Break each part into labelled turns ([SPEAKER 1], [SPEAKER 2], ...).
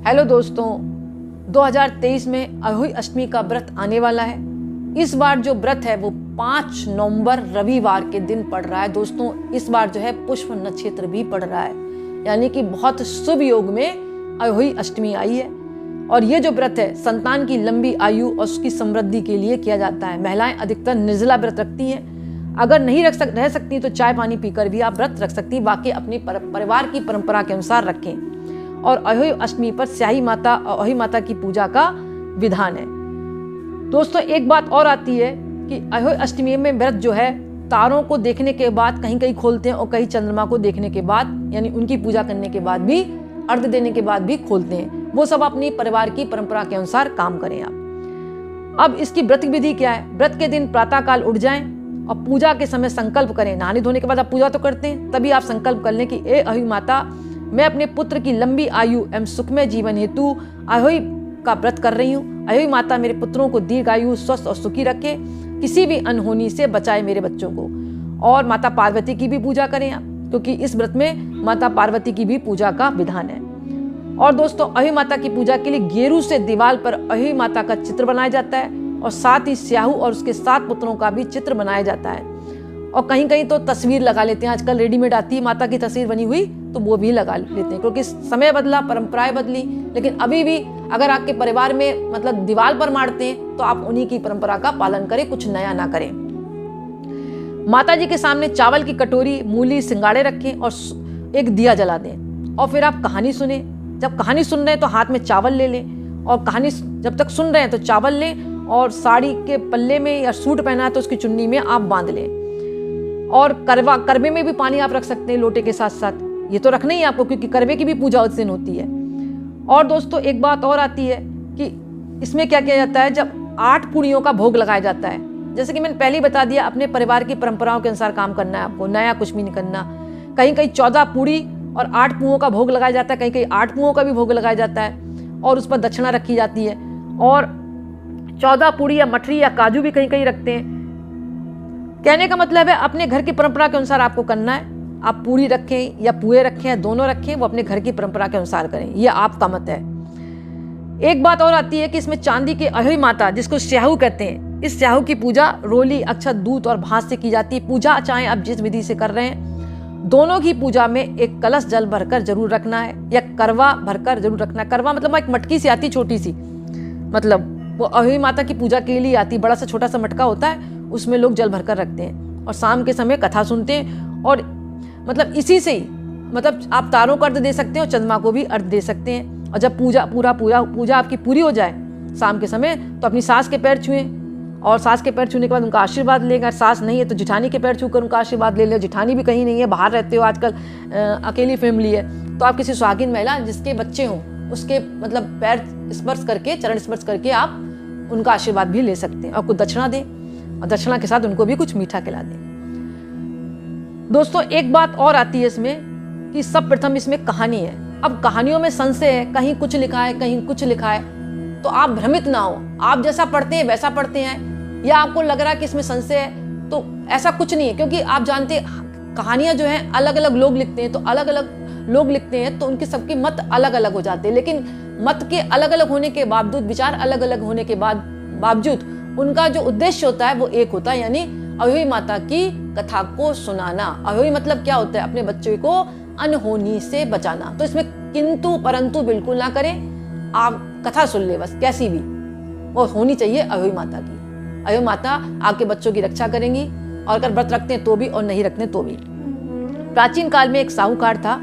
[SPEAKER 1] Hello दोस्तों, 2023 में अहोई अष्टमी का व्रत आने वाला है। इस बार जो व्रत है वो 5 नवंबर रविवार के दिन पड़ रहा है। दोस्तों इस बार जो है पुष्प नक्षत्र भी पड़ रहा है, यानी कि बहुत शुभ योग में अहोई अष्टमी आई है। और ये जो व्रत है संतान की लंबी आयु और उसकी समृद्धि के लिए किया जाता है। महिलाएं अधिकतर निर्जला व्रत रखती हैं। अगर नहीं रह सकती तो चाय पानी पीकर भी आप व्रत रख सकती हैं, बाकी अपनी परिवार की परंपरा के अनुसार रखें। और अहोई अष्टमी पर स्याही माता और अहोई माता की पूजा का विधान है। दोस्तों एक बात और आती है कि अहोई अष्टमी में व्रत जो है तारों को देखने के बाद कहीं कहीं खोलते हैं और कहीं चंद्रमा को देखने के बाद, यानी उनकी पूजा करने के बाद भी, अर्घ देने के बाद भी खोलते हैं। वो सब अपनी परिवार की परंपरा के अनुसार काम करें आप। अब इसकी व्रत विधि क्या है? व्रत के दिन प्रातः काल उठ जाएं और पूजा के समय संकल्प करें। नहाने धोने के बाद आप पूजा तो करते हैं, तभी आप संकल्प कर लें कि ए अहोई माता, मैं अपने पुत्र की लंबी आयु एवं सुखमय जीवन हेतु अहोई का व्रत कर रही हूँ। अहोई माता मेरे पुत्रों को दीर्घायु, स्वस्थ और सुखी रखे, किसी भी अनहोनी से बचाए मेरे बच्चों को। और माता पार्वती की भी पूजा करें आप, क्योंकि इस व्रत में माता पार्वती की भी पूजा का विधान है। और दोस्तों अहोई माता की पूजा के लिए गेरू से दीवार पर अहोई माता का चित्र बनाया जाता है और साथ ही स्याहू और उसके 7 पुत्रों का भी चित्र बनाया जाता है। और कहीं कहीं तो तस्वीर लगा लेते हैं, आजकल रेडीमेड आती है माता की तस्वीर बनी हुई, तो वो भी लगा लेते हैं, क्योंकि समय बदला, परंपराएं बदली। लेकिन अभी भी अगर आपके परिवार में मतलब दीवार पर मारते हैं तो आप उन्हीं की परंपरा का पालन करें, कुछ नया ना करें। माता जी के सामने चावल की कटोरी, मूली, सिंगाड़े रखें और एक दिया जला दें। और फिर आप कहानी सुने। जब कहानी सुन रहे हैं तो हाथ में चावल ले लें, और कहानी जब तक सुन रहे हैं तो चावल लें और साड़ी के पल्ले में या सूट पहना है तो उसकी चुन्नी में आप बांध लें। और करवे में भी पानी आप रख सकते हैं लोटे के साथ साथ। ये तो रखना ही आपको, क्योंकि करवे की भी पूजा उस दिन होती है। और दोस्तों एक बात और आती है कि इसमें क्या किया जाता है, जब 8 पूड़ियों का भोग लगाया जाता है। जैसे कि मैंने पहले ही बता दिया, अपने परिवार की परंपराओं के अनुसार काम करना है आपको, नया कुछ भी नहीं करना। कहीं कहीं 14 पूड़ी और 8 पुओं का भोग लगाया जाता है, कहीं कहीं 8 पुओं का भी भोग लगाया जाता है और उस पर दक्षिणा रखी जाती है। और 14 पूड़ी या मठरी या काजू भी कहीं कहीं रखते हैं। कहने का मतलब है अपने घर की परंपरा के अनुसार आपको करना है। आप पूरी रखें या पुए रखें या दोनों रखें, वो अपने घर की परंपरा के अनुसार करें, ये आपका मत है। एक बात और आती है कि इसमें चांदी के अहोई माता, जिसको स्याहू कहते हैं, इस स्याहू की पूजा रोली, अक्षत, दूध और भात से की जाती है। पूजा चाहे आप जिस विधि से कर रहे हैं, दोनों की पूजा में एक कलश जल भरकर जरूर रखना है या करवा भरकर जरूर रखना है। करवा मतलब एक मटकी सी आती, छोटी सी, मतलब वो अहोई माता की पूजा के लिए आती, बड़ा सा छोटा सा मटका होता है, उसमें लोग जल भरकर रखते हैं और शाम के समय कथा सुनते हैं। और मतलब इसी से ही मतलब आप तारों को अर्घ दे सकते हैं और चंद्रमा को भी अर्घ दे सकते हैं। और जब पूजा आपकी पूरी हो जाए शाम के समय, तो अपनी सास के पैर छुएं और सास के पैर छूने के बाद उनका आशीर्वाद लेंगे। अगर सास नहीं है तो जिठानी के पैर छूकर उनका आशीर्वाद ले लें। जिठानी भी कहीं नहीं है, बाहर रहते हो, आजकल अकेली फैमिली है, तो आप किसी सुहागिन महिला जिसके बच्चे हों उसके मतलब पैर स्पर्श करके, चरण स्पर्श करके आप उनका आशीर्वाद भी ले सकते हैं। और कुछ दक्षिणा दें और दक्षिणा के साथ उनको भी कुछ मीठा खिला दें। दोस्तों एक बात और आती है इसमें कि सब प्रथम इसमें कहानी है। अब कहानियों में संशय है, कहीं कुछ लिखा है कहीं कुछ लिखा है, तो आप भ्रमित ना हो। आप जैसा पढ़ते हैं वैसा पढ़ते हैं, या आपको लग रहा है कि इसमें संशय है, तो ऐसा कुछ नहीं है। क्योंकि आप जानते हैं कहानियां जो हैं अलग अलग लोग लिखते हैं, तो अलग अलग लोग लिखते हैं तो उनके सबके मत अलग अलग हो जाते हैं। लेकिन मत के अलग अलग होने के बावजूद, विचार अलग अलग होने के बावजूद उनका जो उद्देश्य होता है वो एक होता है, यानी अहोई माता की कथा को सुनाना। अहोई मतलब क्या होता है? अपने बच्चे को अनहोनी से बचाना। तो इसमें किंतु परंतु बिल्कुल ना करें, आप कथा सुन ले बस, कैसी भी वो होनी चाहिए अहोई माता की। अहोई माता आपके बच्चों की रक्षा करेंगी, और अगर व्रत रखते हैं तो भी और नहीं रखते तो भी। प्राचीन काल में एक साहूकार था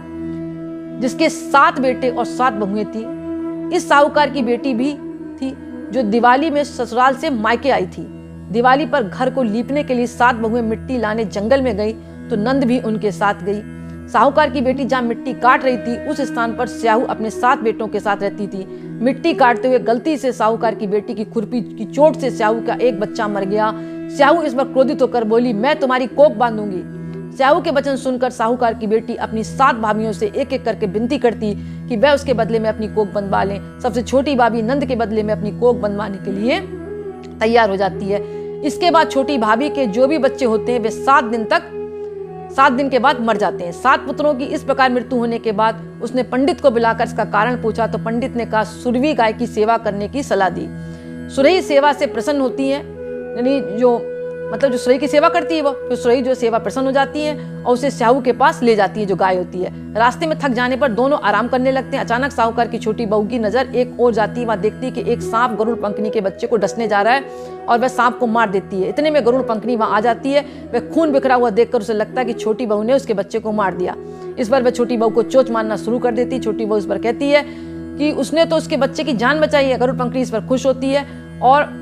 [SPEAKER 1] जिसके 7 बेटे और 7 बहुएं थी। इस साहूकार की बेटी भी थी जो दिवाली में ससुराल से मायके आई थी। दिवाली पर घर को लीपने के लिए 7 बहुएं मिट्टी लाने जंगल में गई तो नंद भी उनके साथ गई। साहूकार की बेटी जहाँ मिट्टी काट रही थी उस स्थान पर स्याहू अपने 7 बेटों के साथ रहती थी। मिट्टी काटते हुए गलती से साहूकार की बेटी की खुरपी की चोट से स्याहू का एक बच्चा मर गया। स्याहू इस पर क्रोधित होकर बोली, मैं तुम्हारी कोख बांधूंगी। स्याहू के वचन सुनकर साहूकार की बेटी अपनी 7 भाभियों से एक एक करके विनती करती कि वह उसके बदले में अपनी कोख बंधवा लें। सबसे छोटी भाभी नंद के बदले में अपनी कोख बंधवाने के लिए तैयार हो जाती है। इसके बाद छोटी भाभी के जो भी बच्चे होते हैं वे 7 दिन तक 7 दिन के बाद मर जाते हैं। 7 पुत्रों की इस प्रकार मृत्यु होने के बाद उसने पंडित को बुलाकर इसका कारण पूछा तो पंडित ने कहा सुरभि गाय की सेवा करने की सलाह दी। सुरही सेवा से प्रसन्न होती है, यानी जो मतलब जो सुरही की सेवा करती है वो, फिर सुरही जो सेवा प्रसन्न हो जाती है और उसे साहू के पास ले जाती है जो गाय होती है। रास्ते में थक जाने पर दोनों आराम करने लगते हैं। अचानक साहूकार की छोटी बहू की नजर एक और जाती है, वह देखती है कि एक सांप गरुड़ पंखनी के बच्चे को डसने जा रहा है और वह सांप को मार देती है। इतने में गरुड़ पंखनी वहां आ जाती है। वह खून बिखरा हुआ देखकर उसे लगता है कि छोटी बहू ने उसके बच्चे को मार दिया। इस पर वह छोटी बहू को चोंच मारना शुरू कर देती है। छोटी बहू इस पर कहती है कि उसने तो उसके बच्चे की जान बचाई है। गरुड़ पंखनी इस पर खुश होती है और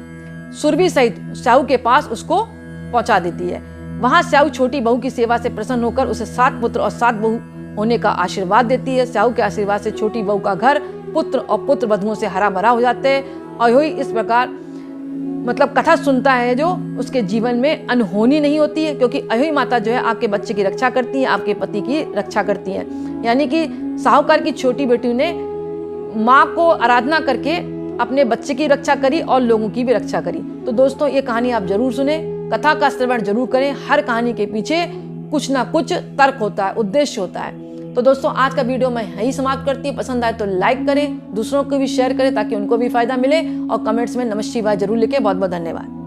[SPEAKER 1] सुरभि सहित साहू के पास उसको पहुंचा देती है। वहां साहू छोटी बहू की सेवा से प्रसन्न होकर उसे 7 पुत्र और 7 बहू होने का आशीर्वाद देती है। साहू के आशीर्वाद से छोटी बहू का घर पुत्र और पुत्र वधुओं से हरा भरा हो जाते हैं। और यही इस प्रकार मतलब कथा सुनता है जो उसके जीवन में अनहोनी नहीं होती है, क्योंकि अयोई माता जो है आपके बच्चे की रक्षा करती है, आपके पति की रक्षा करती है। यानी कि साहूकार की छोटी बेटी ने माँ को आराधना करके अपने बच्चे की रक्षा करी और लोगों की भी रक्षा करी। तो दोस्तों ये कहानी आप जरूर सुने, कथा का श्रवण जरूर करें। हर कहानी के पीछे कुछ ना कुछ तर्क होता है, उद्देश्य होता है। तो दोस्तों आज का वीडियो मैं यहीं समाप्त करती हूँ। पसंद आए तो लाइक करें, दूसरों को भी शेयर करें ताकि उनको भी फायदा मिले और कमेंट्स में नमः शिवाय जरूर लिखें। बहुत बहुत धन्यवाद।